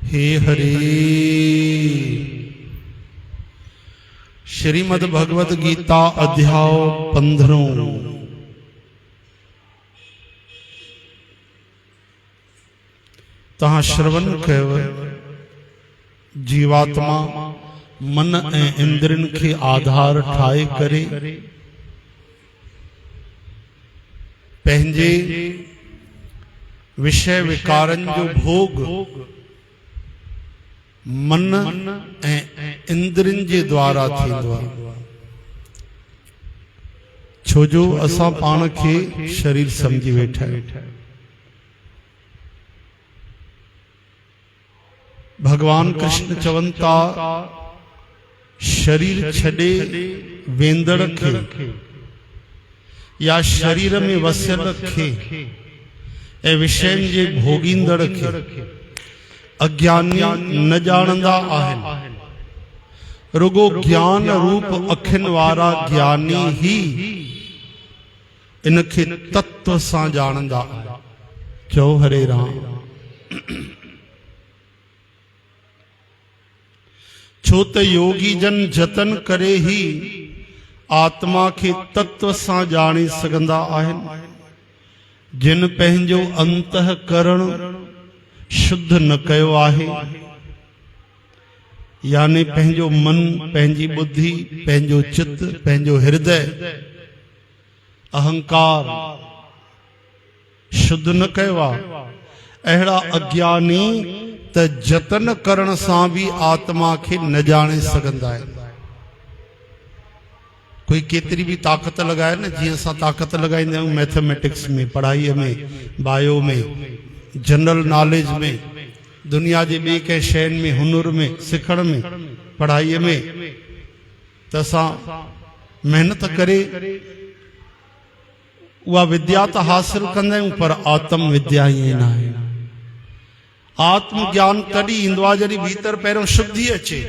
हे हरे। श्रीमद् भगवद गीता अध्याय 15। तहां श्रवण कयो जीवात्मा मन ऐं इंद्रियन के आधार ठाए करे पंहिंजे विषय विकारन जो भोग मन ऐं इंद्रियन जे द्वारा थींदो आहे। छोजो असां पाण खे शरीर समझी वेठा आहियूं। भगवान कृष्ण चवनि था शरीर छॾे वेंदड़ खे या शरीर में वसियल खे ऐं विषयन जे भोगींदड़ खे अज्ञानी न ॼाणंदा आहिनि। रुगो ज्ञान रूप अखिन वारा ज्ञानी ही इनखे तत्व सां ॼाणंदा आहिनि। चओ हरे राम। छो त योगी जन जतन करे ही आत्मा के तत्व सां ॼाणे सघंदा आहिनि। जिन पंहिंजो अंतःकरण शुद्ध न कयो आहे, यानी पंहिंजो मन, पंहिंजी बुद्धि, पंहिंजो चित्त, पंहिंजो हृदय, अहंकार शुद्ध न कयो आहे, अहिड़ा अज्ञानी त जतन करण सां भी आत्मा के न जाने सघंदा आहिनि। कोई केतरी भी ताकत लगाए न, जीअं असां ताकत लगाईंदा आहियूं मैथमेटिक्स में, पढ़ाईअ में, बायो में, जनरल नॉलेज में, दुनिया जे ॿिए कंहिं शयुनि में, हुनुर में, सिखण में, पढ़ाईअ में, त असां महिनत करे उहा विद्या त हासिल कंदा आहियूं, पर आत्म विद्या ईअं न आहे। आत्म ज्ञान तॾहिं ईंदो आहे जॾहिं भीतर पहिरियों शुद्धि अचे,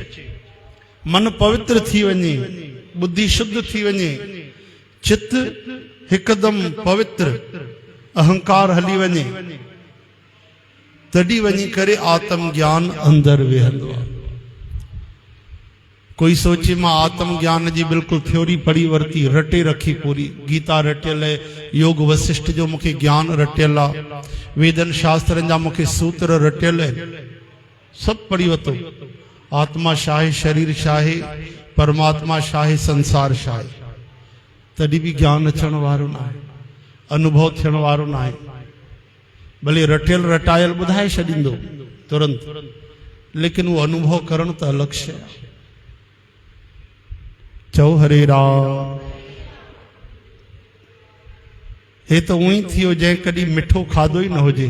मन पवित्र थी वञे, बुद्धि शुद्ध थी वञे, चित्त हिकदम पवित्र, अहंकार हली वञे, तॾहिं वञी करे आत्म ज्ञान अंदर वेहंदो आहे। कोई सोचे मां आत्म ज्ञान जी बिल्कुल थ्योरी पढ़ी वरती, रटे रखी पूरी, गीता रटियल है, योग वशिष्ठ जो मुखे ज्ञान रटियल आहे, वेदन शास्त्रन जा मुखे सूत्र रटियल है, सब पढ़ी वतो। आत्मा शाहे, शरीर शाहे, परमात्मा शाहे, संसार शाहे, तॾहिं भी ज्ञान अचण वारो न आहे, अनुभव थियण वारो न आहे। भले रटियल रटायल ॿुधाए छॾींदो तुरंत, लेकिन वो अनुभव करण त अलग शइ आहे। चओ हरे राम। हे तो उई थियो जंहिं कॾहिं मिठो खाधो ही न हुजे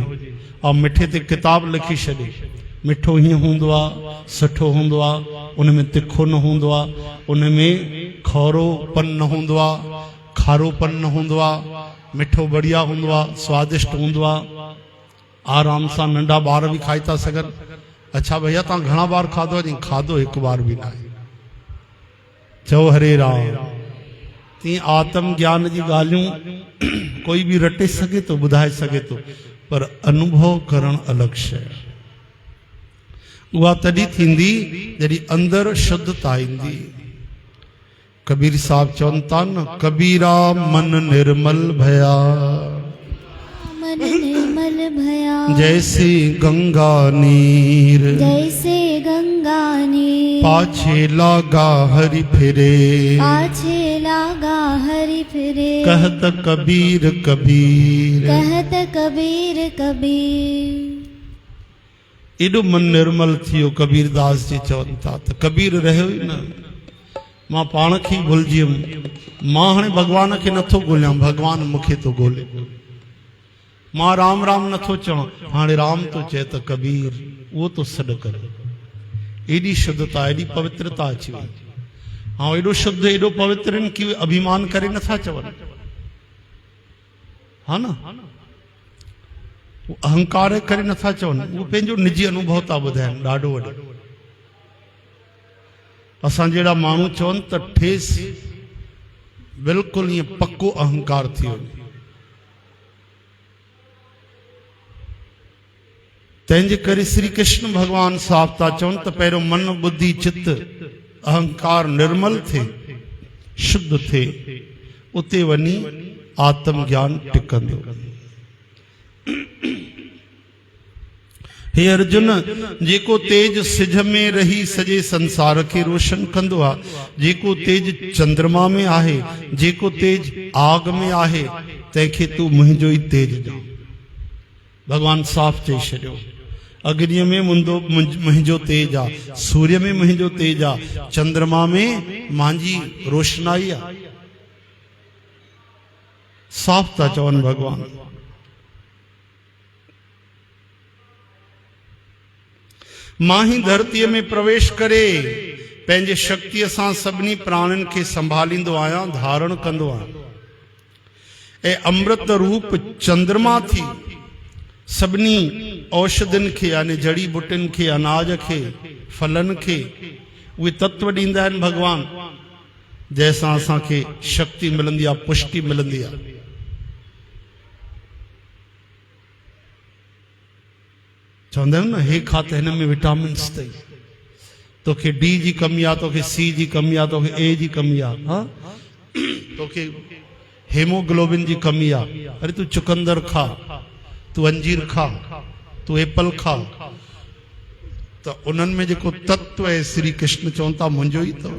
और मिठे ते किताब लिखी छॾे, मिठो हीअं हूंदो आहे, सुठो हूंदो आहे, उनमें तिखो न हूंदो आहे, उनमें खौरोपन न हूंदो आहे, खारोपन न हूंदो आहे, मिठो बढ़िया हूंदो आहे, स्वादिष्ट हूंदो आहे, आराम सां नंढा ॿार भी खाई था सघनि। अच्छा भैया तव्हां घणा बार खाधो आहे? खाधो हिकु बार भी न आहे। चओ हरे राम। तीअं आत्म ज्ञान जी ॻाल्हियूं कोई भी रटे सघे तो, ॿुधाए सघे तो, पर अनुभव करण अलग शइ। उहा तॾहिं थींदी जॾहिं अंदर शुद्धता ईंदी। कबीर साहब चवनि था न, कबीरा मन निर्मल भया, मन निर्मल भया, जैसे गंगा नीर, जैसे गंगा नीर, पाछे लागा हरि फिरे, पाछे लागा हरि फिरे, कहत कबीर कबीर, कहत कबीर कबीर। एॾो मन निर्मल थियो। कबीरदास जी चवनि था त कबीर रहियो ई न, मां पाण खे भुलिजी वियुमि, मां हाणे भगवान खे नथो ॻोल्हियां, भगवान मूंखे थो ॻोल्हे। मां राम राम नथो चवां, हाणे राम तो चए त कबीर उहो तो सॾु करे। एॾी शुद्धता, एॾी पवित्रता अची वई। हाँ, एॾो शुद्ध, एॾो पवित्र कि अभिमान करे नथा चवनि, हा न, अहंकार करे नथा चवनि, उहो पंहिंजो निजी अनुभव था ॿुधाइनि ॾाढो वॾो। असां जहिड़ा माण्हू चवनि त ठेस बिल्कुलु ईअं पक्को अहंकार थी वञे। तंहिंजे करे श्री कृष्ण भगवान साफ था चवनि त पहिरियों मन बुद्धि चित्त अहंकार निर्मल थे, शुद्ध थे, उते वञी आत्म ज्ञान टिकंदो। हे अर्जुन, जेको तेज सिझ में रही सॼे संसार खे रोशन कंदो आहे, जेको तेज चंद्रमा में आहे, जेको तेज आग में आहे, तंहिंखे तूं मुंहिंजो ई तेज ॼाण। भगवान साफ़ चई छॾियो, अग्नीअ में मुंहिंजो तेज आहे, सूर्य में मुंहिंजो तेज आहे, चंद्रमा में मुंहिंजी रोशनाई आहे। साफ़ था चवनि भगवान। मां ही धरतीअ में प्रवेश करे पंहिंजे शक्तिअ सां सभिनी प्राणियुनि खे संभालींदो आहियां, धारण कंदो आहियां। ऐं अमृत रूप चंद्रमा थी सभिनी औषधियुनि खे यानी जड़ी बूटियुनि खे, अनाज खे, फलनि खे उहे तत्व ॾींदा आहिनि भगवान, जंहिंसां असांखे शक्ति मिलंदी आहे, पुष्टि मिलंदी आहे। चवंदा आहिनि न, हे खा त हिन में विटामिन्स अथई, तोखे डी जी कमी आहे, तोखे सी जी कमी आहे, तोखे ए जी कमी आहे, हा तोखे हेमोग्लोबिन जी कमी आहे, अरे तू चुकंदर खा, तू अंजीर खा, तू एप्पल खा। त उन्हनि में जेको तत्व आहे श्री कृष्ण चवनि था मुंहिंजो ई अथव,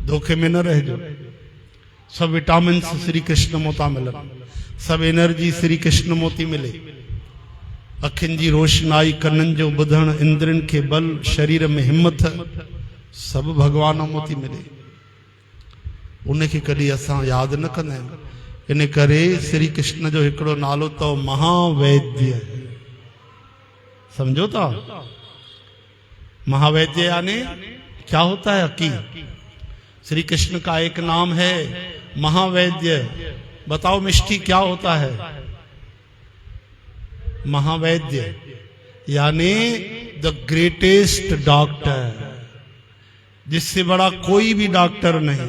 धोखे में न रहिजो। सब विटामिन्स श्री कृष्ण मां था मिलनि, सब एनर्जी श्री कृष्ण मां थी मिले। अखियुनि जी रोशनाई, कननि जो ॿुधणु, इंद्रियुनि खे बल, शरीर में हिम्मत, सभु भगवान मां थी मिले। उनखे कॾहिं असां यादि न कंदा आहियूं। इन करे श्री कृष्ण जो हिकिड़ो नालो अथव महावैद्य। समझो था? महावैद्य यानी क्या होता है? हकीम। श्री कृष्ण का एक नाम है महावैद्य। बताओ मिष्टी क्या होता है? महावैद्य यानी द ग्रेटेस्ट डॉक्टर, जिससे बड़ा कोई भी डॉक्टर नहीं।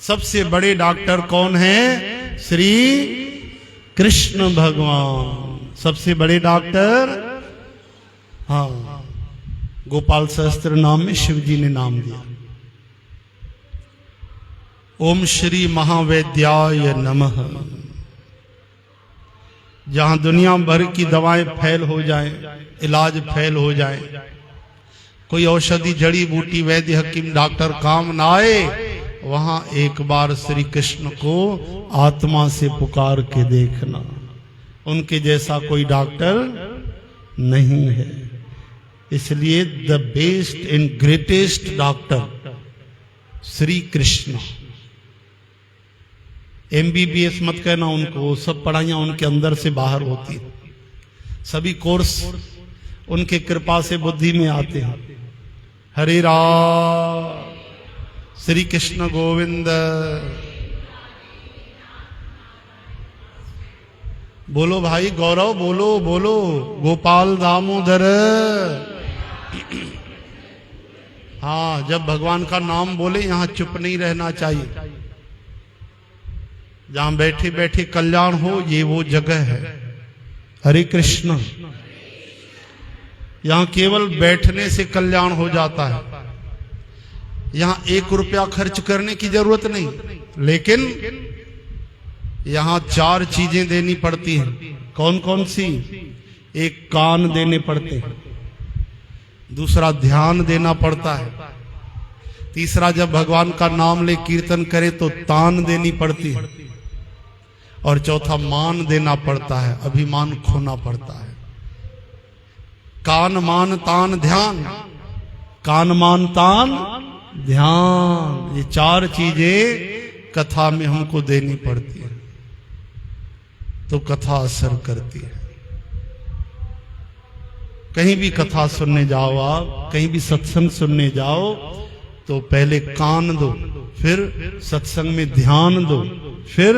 सबसे बड़े डॉक्टर कौन है? श्री कृष्ण भगवान सबसे बड़े डॉक्टर। हाँ, गोपाल सहस्त्र नाम में शिव जी ने नाम दिया। ओम श्री महावैद्याय नमः। जहां दुनिया भर की दवाएं फैल हो जाएं, इलाज फैल हो जाए, कोई औषधि जड़ी बूटी वैद्य हकीम डॉक्टर काम ना आए, वहां एक बार श्री कृष्ण को आत्मा से पुकार के देखना। उनके जैसा कोई डॉक्टर नहीं है। इसलिए the best and greatest doctor Shri Krishna. MBBS मत कहना उनको, वो सब पढ़ाइयाँ उनके अंदर से बाहर होती है। सभी कोर्स उनके कृपा से बुद्धि में आते हैं। हरे राम, श्री कृष्ण गोविंद। बोलो भाई गौरव, बोलो बोलो, गोपाल दामोदर। हाँ, जब भगवान का नाम बोले यहाँ चुप नहीं रहना चाहिए। जहां बैठे बैठे कल्याण हो, ये वो जगह है। हरे कृष्ण। यहां केवल बैठने से कल्याण हो जाता है। यहां 1 रुपया खर्च करने की जरूरत नहीं, लेकिन यहां 4 चीजें देनी पड़ती हैं। कौन कौन सी? एक कान देने पड़ते हैं, दूसरा ध्यान देना पड़ता है, तीसरा जब भगवान का नाम ले कीर्तन करे तो तान देनी पड़ती है, और चौथा मान देना पड़ता है, अभिमान खोना पड़ता है। कान मान तान ध्यान, कान मान तान ध्यान, ये 4 चीजें कथा में हमको देनी पड़ती है, तो कथा असर करती है। कहीं भी कथा सुनने जाओ, आप कहीं भी सत्संग सुनने जाओ, तो पहले कान दो, फिर सत्संग में ध्यान दो, फिर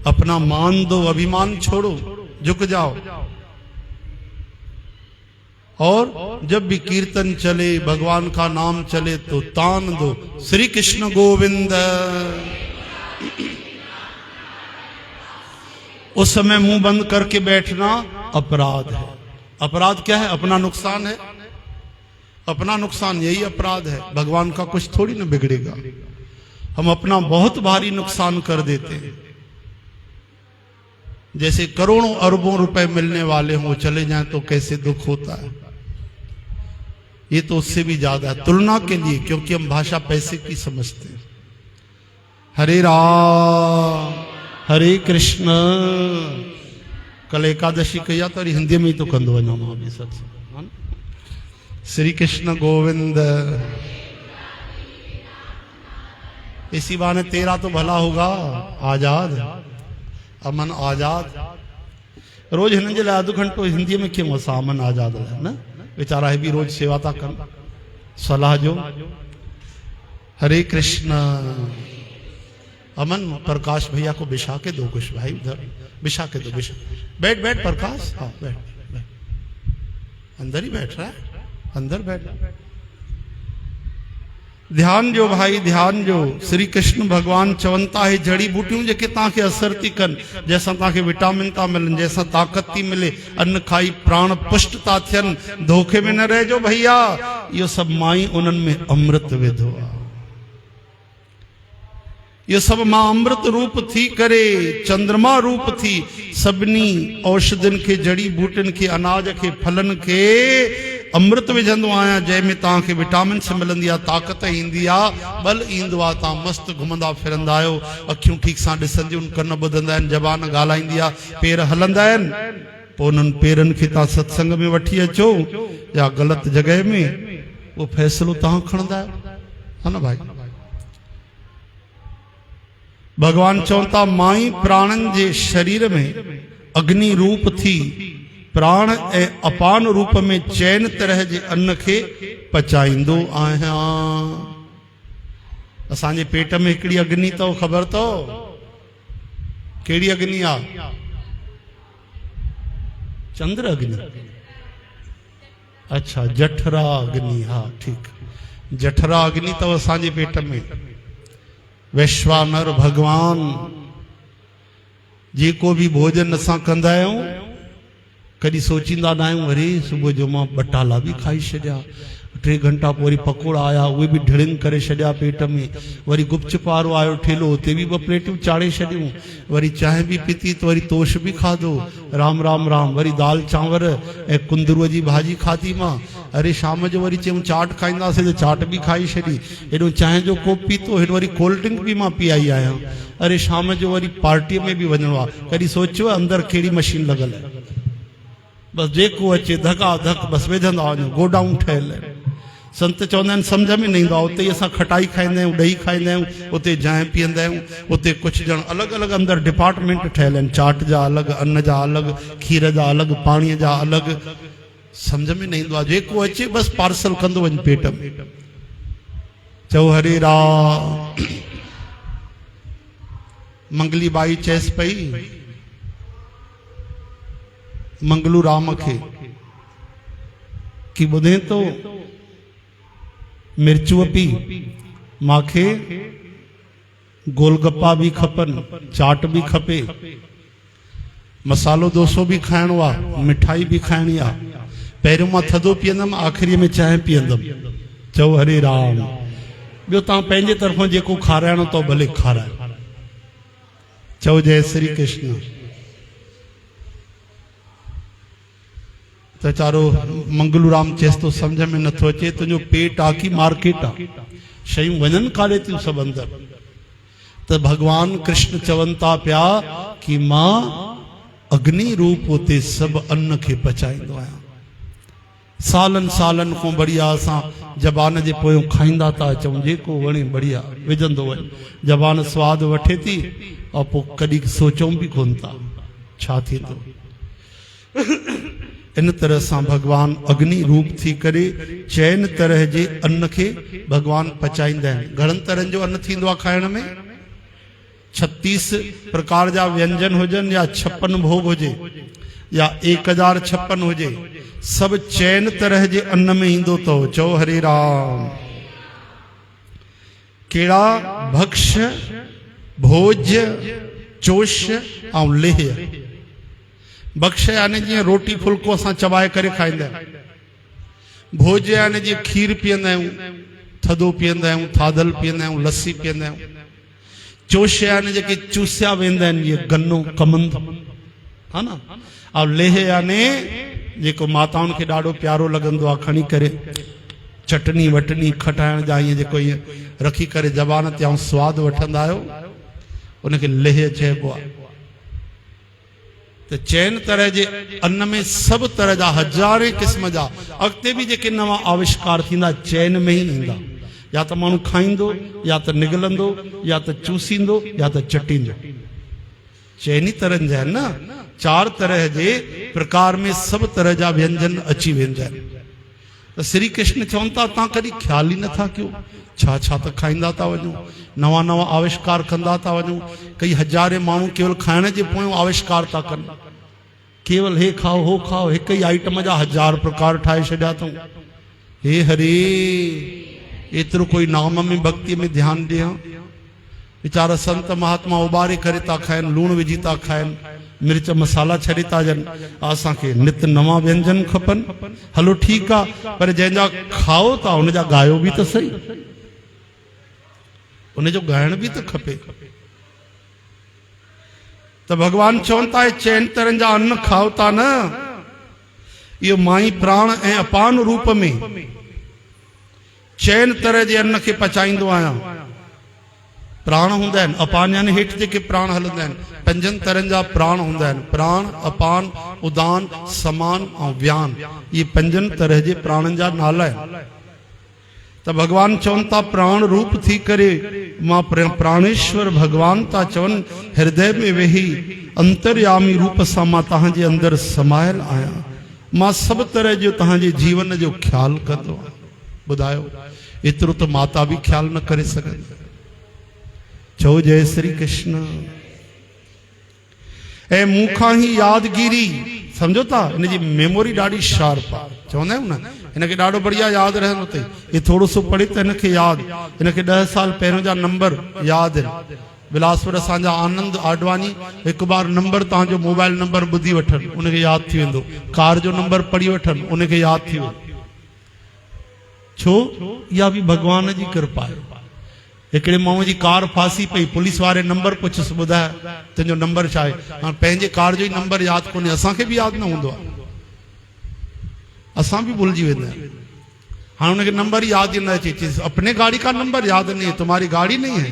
अपना मान दो, अभिमान छोड़ो, झुक जाओ। और जब भी कीर्तन चले, भगवान का नाम चले, तो तान दो, श्री कृष्ण गोविंद। उस समय मुंह बंद करके बैठना अपराध है। अपराध क्या है? अपना नुकसान है। अपना नुकसान, यही अपराध है। भगवान का कुछ थोड़ी ना बिगड़ेगा। हम अपना बहुत भारी नुकसान कर देते हैं। जैसे करोड़ों अरबों रुपए मिलने वाले हों, चले जाएं तो कैसे दुख होता है। ये तो उससे भी ज्यादा है, तुलना के लिए, क्योंकि हम भाषा पैसे की समझते हैं। हरे राम हरे कृष्ण। कल एकादशी कही तो हिंदी में ही तो कंदो वञा मां बि सत्संग। श्री कृष्ण गोविंद। इसी बहाने तेरा तो भला होगा, आजाद अमन आजाद। रोज हिननि जे लाइ अधु घंटो हिंदी में क्यों असां अमन आजाद है न, बेचारा है भी रोज सेवा था कन सलाह जो। हरे कृष्ण। अमन प्रकाश भैया को बिछा के दो कुछ भाई, उधर बिछा के दो। बिछा बैठ बैठ प्रकाश, हाँ बैठ बैठ। अंदर ही बैठ रहा है, अंदर बैठ। ध्यान जो भाई, ध्यान जो। श्री कृष्ण भगवान चवंता है जड़ी बूटियों जेके तव्हांखे असर थी कन, जैसा तव्हांखे विटामिन था मिलन, जैसा ताकत थी मिले, अन्न खाई प्राण पुष्ट था थियन, धोखे में न रहजो भैया। यो सब माई उन्हनि में अमृत विधो आहे। ये सब मां अमृत रूप थी करे, चंद्रमा रूप थी सभिनी औषधिन के, जड़ी बूटिन के, अनाज के, फलन के अमृत विझंदो आहियां, जंहिंमें तव्हांखे विटामिन से मिलंदी आहे, ताक़त ईंदी आहे, बल ईंदो आहे। तव्हां मस्तु घुमंदा फिरंदा आहियो, अखियूं ठीक सां ॾिसंदियूं, कन ॿुधंदा आहिनि, ज़बान ॻाल्हाईंदी आहे, पेर हलंदा आहिनि। पोइ उन्हनि पेरनि खे तव्हां सत्संग में वठी अचो या ग़लति जॻह में, उहो फ़ैसिलो तव्हां खणंदा आहियो, हा न भाई। भगवान चवंता माई प्राणन जे शरीर में अग्नि रूप थी, प्राण ए अपान रूप में चैन तरह जे अन्न के पचाईंदो आहियां। असांजे पेट में हिकिड़ी अग्नि तो ख़बर तो केड़ी अग्नि आ? चंद्र अग्नि। अच्छा जठरा अग्नि, हाँ ठीक, जठरा अग्नि तो असांजे पेट में। वैश्वानर भगवान जेको भी भोजन असां कंदा आहियूं, कॾहिं सोचींदा न आहियूं अरे सुबुह जो मां बटाला भी खाई छॾिया, 3 घंटा पोइ वरी पकोड़ा आया, उहे भी ढिड़िंग करे छॾिया पेट में, वरी गुपचुप वारो आयो ठेलो, उते भी 2 प्लेटूं चाढ़े छॾियूं, वरी चांहि भी पीती तो वरी तोश भी खाधो, राम राम राम, वरी दाल चांवर ऐं कुंदरूअ जी भाॼी खाधी मां। अरे शाम जो वरी चयूं चाट खाईंदासीं तो चाट भी खाई छॾी, हेॾो चांहि जो कोप पीतो, हेॾो वरी कोल्ड ड्रिंक भी मां पी आई आहियां। अरे शाम जो वरी पार्टीअ में भी वञिणो आहे, कॾहिं सोचियो अंदरि कहिड़ी मशीन लॻल आहे, बस जेको अचे धका धक बस विझंदा वञो, गोडाऊं ठहियल आहिनि। संत चवंदा आहिनि सम्झ में न ईंदो आहे, उते ई असां खटाई खाईंदा आहियूं, ॾही खाईंदा आहियूं, उते जाइ पीअंदा आहियूं, उते कुझु ॼण अलॻि अलॻि अंदरि डिपार्टमेंट ठहियल आहिनि, चाट जा अलॻि, अन्न जा अलॻि, खीर जा अलॻि, पाणीअ जा अलॻि। सम्झ में न ईंदो आहे, जेको अचे बसि पार्सल कंदो वञ पेट में। चओ हरे राम। मंगली बाई चएसि पई मंगलू राम खे कि ॿुधे तो मिर्चूअ पी, मांखे गोलगप्पा भी खपनि, चाट भी खपे, मसालो डोसो भी खाइणो आहे, मिठाई भी खाइणी आहे। पहिरियों मां थधो पीअंदमि, आख़िरीअ में चांहि पीअंदमि। चओ हरे राम। ॿियो तव्हां पंहिंजे तरफ़ां जेको खाराइणो अथव भले खारायो। चओ जय श्री कृष्ण। तो चारो मंगलू राम चेस तो समझ में नथो अचे, तुंहिंजो पेट आ की मार्केट आ, शयूं वञनि काॾे थियूं सभु अंदरि। तो भगवान कृष्ण चवंता पिया कि मां अग्नि रूप उते सभु अन्न खे पचाईंदो आहियां। सालन सालन को बढ़िया असां जबान जे पोयों खाईंदा था अचूं, जेको वणे बढ़िया विझंदो वञ, जबान स्वाद वठे थी, और पोइ कॾहिं सोचूं भी कोन था छा थींदो। इन तरह से भगवान अग्नि रूप थी करे चैन तरह जे अन्न के भगवान पचाईंदा आहिनि। घणनि तरह जो अन्न थींदो आहे खाइण में, 36 प्रकार जा व्यंजन हुजन, या 56 भोग हुजे, या 1056 हुजे, सब चैन तरह जे अन्न में ईंदो तो। चओ हरे राम। केड़ा भक्ष्य, भोज्य, चोष्य और लेह्य। बख्श यानी जी रोटी फुल्को असां चबाए करे खाईंदा आहियूं। भोज यानी जी खीर पीअंदा आहियूं, थधो पीअंदा आहियूं, थाधल पीअंदा आहियूं, लस्सी पीअंदा आहियूं। चोश यानी जेके चूसिया वेंदा आहिनि, जीअं गन्नो कमंद हा न। ऐं लेह यानी जेको माताउनि खे ॾाढो प्यारो लॻंदो आहे, खणी करे चटनी वटनी खटाइण जा ईअं जेको ईअं रखी करे ज़बान ते ऐं सवादु वठंदा आहियो, उनखे लेह चइबो आहे। त चइनि तरह जे अन्न में सभु तरह जा हज़ारे क़िस्म जा अॻिते बि जेके नवां आविष्कार थींदा चैन में ई ईंदा। या त माण्हू खाईंदो, या त निगलंदो, या त चूसींदो, या त चटींदो। चइनी तरह जा आहिनि न, 4 तरह जे प्रकार में सभु तरह जा व्यंजन अची वेंदा आहिनि। त श्री कृष्ण चवनि था तव्हां कॾहिं ख़्याल ई नथा कयो, छा छा त खाईंदा था वञो, नवां नवां आविष्कार कंदा था वञो। कई हज़ारे माण्हू केवल खाइण जे पोयों आविष्कार था कनि, केवल हे खाओ हो खाओ, हिक ई आइटम जा 1000 प्रकार ठाहे छॾिया अथऊं। हे हरे, एतिरो कोई नाम में भक्ति में ध्यानु ॾियां। वीचारा संत महात्मा उबारे करे था खाइनि, लूण विझी था खाइनि, मिर्च मसाला छॾे था ॾियनि। असांखे नित नवां व्यंजन खपनि। हलो ठीकु आहे, पर जंहिंजा खाओ था उनजा ॻायो बि त सही, उनजो ॻाइण बि त खपे। त भॻवान चवनि था 4 तरह जा अन्न खाओ था न, इहो माई प्राण ऐं अपान रूप में 4 तरह जे अन्न खे पचाईंदो आहियां। प्राण हूंदा आहिनि, अपान यानी हेठि जेके प्राण हलंदा आहिनि, 5 तरह जा प्राण हूंदा आहिनि। प्राण, अपान, उदान, समान ऐं व्यान, इहे 5 तरह जे प्राणनि जा नाला आहिनि। त भगवान चवनि था प्राण रूप थी करे मां प्राणेश्वर भगवान था चवनि, हृदय में वेही अंतर्यामी रूप सां मां तव्हांजे अंदरि समायल आहियां। मां सभु तरह जो तव्हांजे जीवन जो ख्यालु कंदो आहियां। ॿुधायो, एतिरो त माता बि ख्यालु न करे सघंदी। चओ जय श्री कृष्ण। ऐं मूंखां ई यादगिरी, सम्झो था हिनजी मेमोरी ॾाढी शार्प आहे। चवंदा आहियूं न, हिनखे ॾाढो बढ़िया यादि रहंदो अथई। हे थोरो सो पढ़े त हिनखे यादि, हिनखे 10 साल पहिरियों जा नंबर यादि आहिनि। बिलासपुर असांजा आनंद आडवानी हिकु बार नंबर तव्हांजो मोबाइल नंबर ॿुधी वठनि, उनखे यादि थी वेंदो। कार जो नंबर पढ़ी वठनि, उनखे यादि थी वेंदो। छो? इहा बि भॻवान जी कृपा आहे। हिकिड़े माण्हू जी कार फासी पई, पुलिस वारे नंबर पुछियसि, ॿुधाए तुंहिंजो नंबर छा आहे? हाणे पंहिंजे कार जो ई नंबर यादि कोन्हे, असांखे बि यादि न हूंदो आहे, असां बि भुलिजी वेंदा आहियूं। हाँ उनके नंबर याद ही न अचे, अपने गाड़ी का नंबर याद नहीं है, तुम्हारी गाड़ी नहीं है।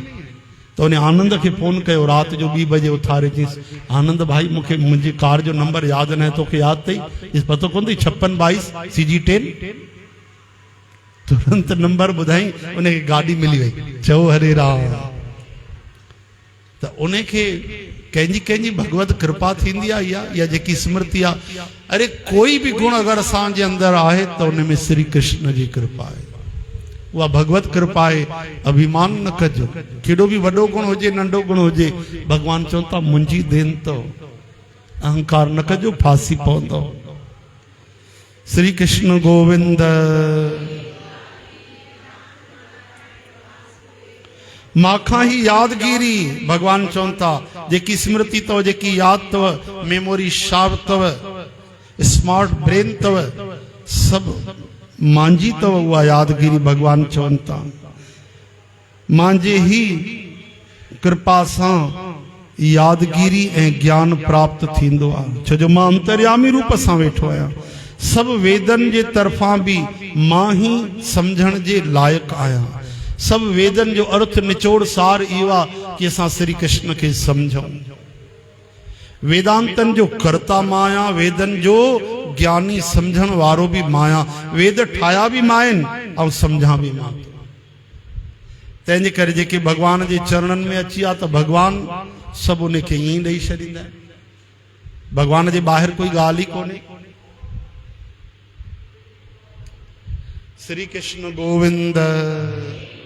तो उन्हें आनंद के फोन कयो, रात जो 2 बजे उथारे चीस, आनंद भाई मुझे मुझे कार जो नंबर याद न है, तो के याद थी इस पतो कोन थी 5622 CG10। तुरंत नंबर बुधाई, उन्हें गाड़ी मिली वही। चो हरे राम। तो उन्हें के कंहिंजी कंहिंजी भगवत कृपा थींदी आहे या जेकी स्मृति आहे। अरे कोई भी गुण अगर असांजे अंदर आहे तो उनमें श्री कृष्ण जी कृपा है, वह भगवत कृपा है। अभिमान न कजो, केॾो भी वॾो गुण हुजे नंढो गुण हुजे, भगवान चवनि था मुंहिंजी देन तो, अहंकार न कजो फांसी पवंदो। श्री कृष्ण गोविंद। माखा ही यादगिरी, भगवान चवनि था जेकी स्मृति तव, जेकी याद तव, मेमोरी शार्प तव, स्मार्ट ब्रेन तव, सब मांजी तव उहा यादगिरी। भगवान चवनि था मांजे ही कृपा सां यादगिरी ऐं ज्ञान प्राप्त थींदो आहे। छो जो मां अंतर्यामी रूप सां वेठो आहियां, सब वेदन जे तरफां भी मां ही समझण जे लायक आहियां। सब वेदन जो अर्थ निचोड़ सार इहो आहे कि असां श्री कृष्ण खे समझूं। वेदांतन जो कर्ता मां आहियां, वेदन जो ज्ञानी समझण वारो भी मां आहियां। वेद ठाया भी मां आहिनि ऐं समझा भी मां। तंहिंजे करे जेके भगवान जे चरणनि में अची आहे त भगवान सभु उनखे ईअं ॾेई छॾींदा आहिनि। भगवान जे ॿाहिरि कोई ॻाल्हि ई कोन्हे। श्री कृष्ण गोविंद।